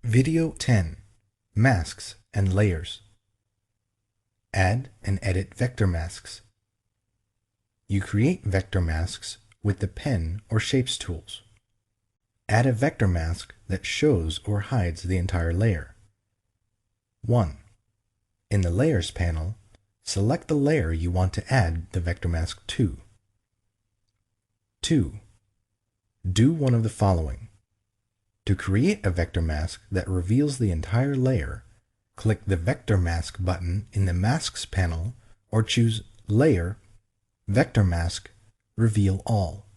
Video 10. Masks and Layers. Add and edit vector masks. You create vector masks with the Pen or Shapes tools. Add a vector mask that shows or hides the entire layer. 1. In the Layers panel, select the layer you want to add the vector mask to. 2. Do one of the following. To create a vector mask that reveals the entire layer, click the Vector Mask button in the Masks panel or choose Layer, Vector Mask, Reveal All.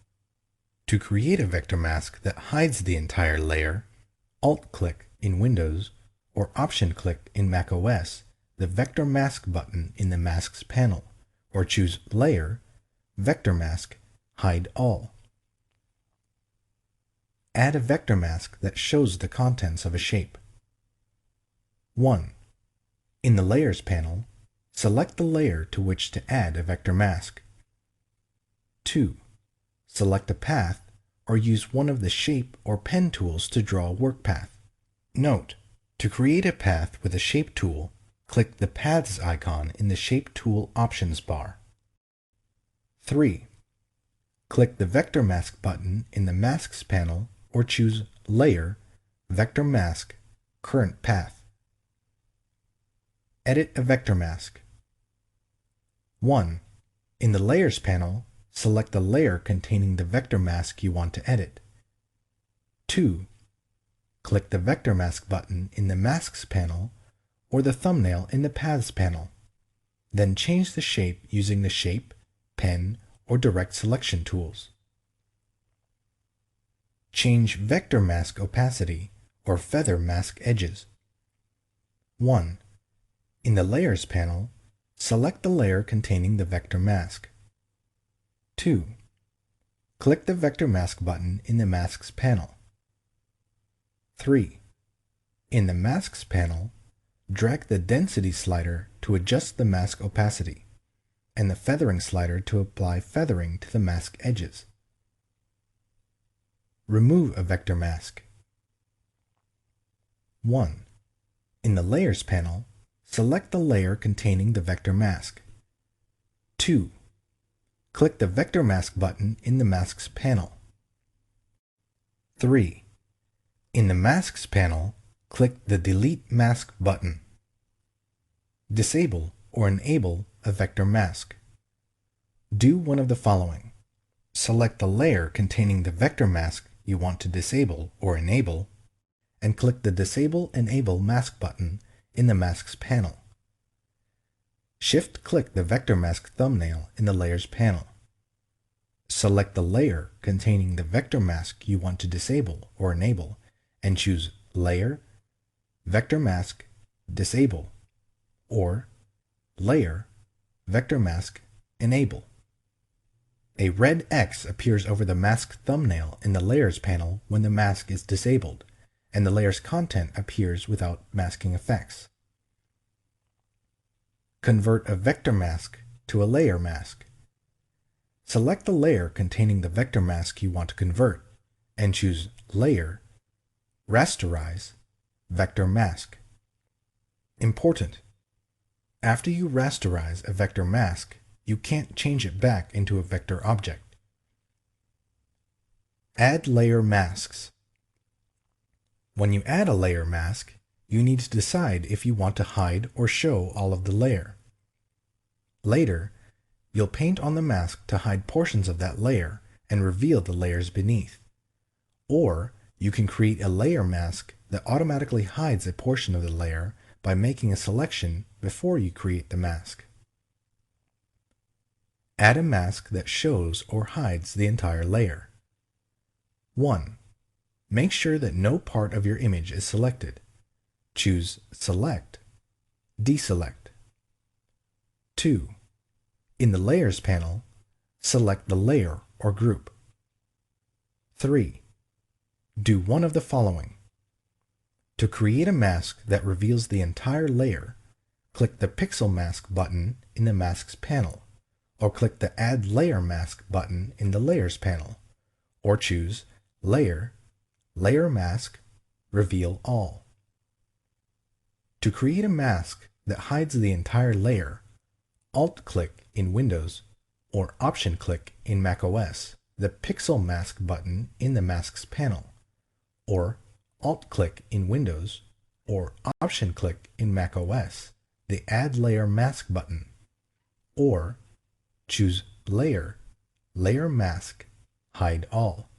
To create a vector mask that hides the entire layer, Alt-click in Windows or Option-click in macOS the Vector Mask button in the Masks panel or choose Layer, Vector Mask, Hide All. Add a vector mask that shows the contents of a shape. 1. In the Layers panel, select the layer to which to add a vector mask. 2. Select a path or use one of the Shape or Pen tools to draw a work path. Note: to create a path with a Shape tool, click the Paths icon in the Shape Tool Options bar. 3. Click the Vector Mask button in the Masks panel or choose Layer, Vector Mask, Current Path. Edit a vector mask. 1. In the Layers panel, select the layer containing the vector mask you want to edit. 2. Click the Vector Mask button in the Masks panel or the thumbnail in the Paths panel. Then change the shape using the Shape, Pen, or Direct Selection tools. Change vector mask opacity or feather mask edges. 1. In the Layers panel, select the layer containing the vector mask. 2. Click the Vector Mask button in the Masks panel. 3. In the Masks panel, drag the Density slider to adjust the mask opacity, and the Feathering slider to apply feathering to the mask edges. Remove a vector mask. 1. In the Layers panel, select the layer containing the vector mask. 2. Click the Vector Mask button in the Masks panel. 3. In the Masks panel, click the Delete Mask button. Disable or enable a vector mask. Do one of the following. Select the layer containing the vector mask you want to disable or enable, and click the Disable Enable Mask button in the Masks panel. Shift-click the vector mask thumbnail in the Layers panel. Select the layer containing the vector mask you want to disable or enable, and choose Layer, Vector Mask, Disable, or Layer, Vector Mask, Enable. A red X appears over the mask thumbnail in the Layers panel when the mask is disabled, and the layer's content appears without masking effects. Convert a vector mask to a layer mask. Select the layer containing the vector mask you want to convert, and choose Layer, Rasterize, Vector Mask. Important: after you rasterize a vector mask, you can't change it back into a vector object. Add layer masks. When you add a layer mask, you need to decide if you want to hide or show all of the layer. Later, you'll paint on the mask to hide portions of that layer and reveal the layers beneath. Or you can create a layer mask that automatically hides a portion of the layer by making a selection before you create the mask. Add a mask that shows or hides the entire layer. 1. Make sure that no part of your image is selected. Choose Select, Deselect. 2. In the Layers panel, select the layer or group. 3. Do one of the following. To create a mask that reveals the entire layer, click the Pixel Mask button in the Masks panel, or click the Add Layer Mask button in the Layers panel, or choose Layer, Layer Mask, Reveal All. To create a mask that hides the entire layer, Alt-click in Windows or Option-click in macOS the Pixel Mask button in the Masks panel, or Alt-click in Windows or Option-click in macOS the Add Layer Mask button, or choose Layer, Layer Mask, Hide All.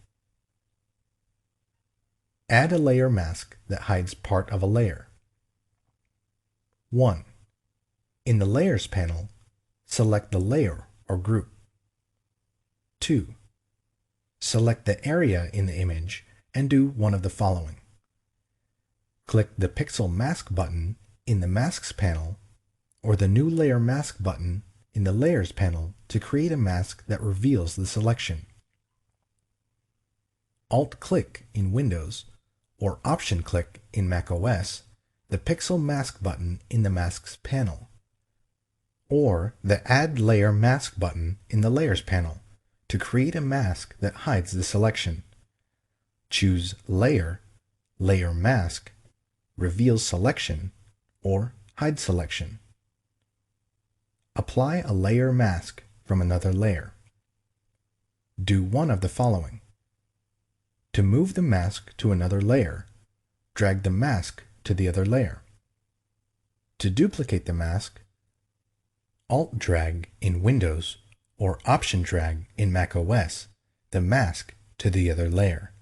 Add a layer mask that hides part of a layer. 1. In the Layers panel, select the layer or group. 2. Select the area in the image and do one of the following. Click the Pixel Mask button in the Masks panel or the New Layer Mask button in the Layers panel to create a mask that reveals the selection. Alt-click in Windows or Option-click in macOS the Pixel Mask button in the Masks panel, or the Add Layer Mask button in the Layers panel to create a mask that hides the selection. Choose Layer, Layer Mask, Reveal Selection, or Hide Selection. Apply a layer mask from another layer. Do one of the following. To move the mask to another layer, drag the mask to the other layer. To duplicate the mask, Alt-drag in Windows or Option-drag in macOS the mask to the other layer.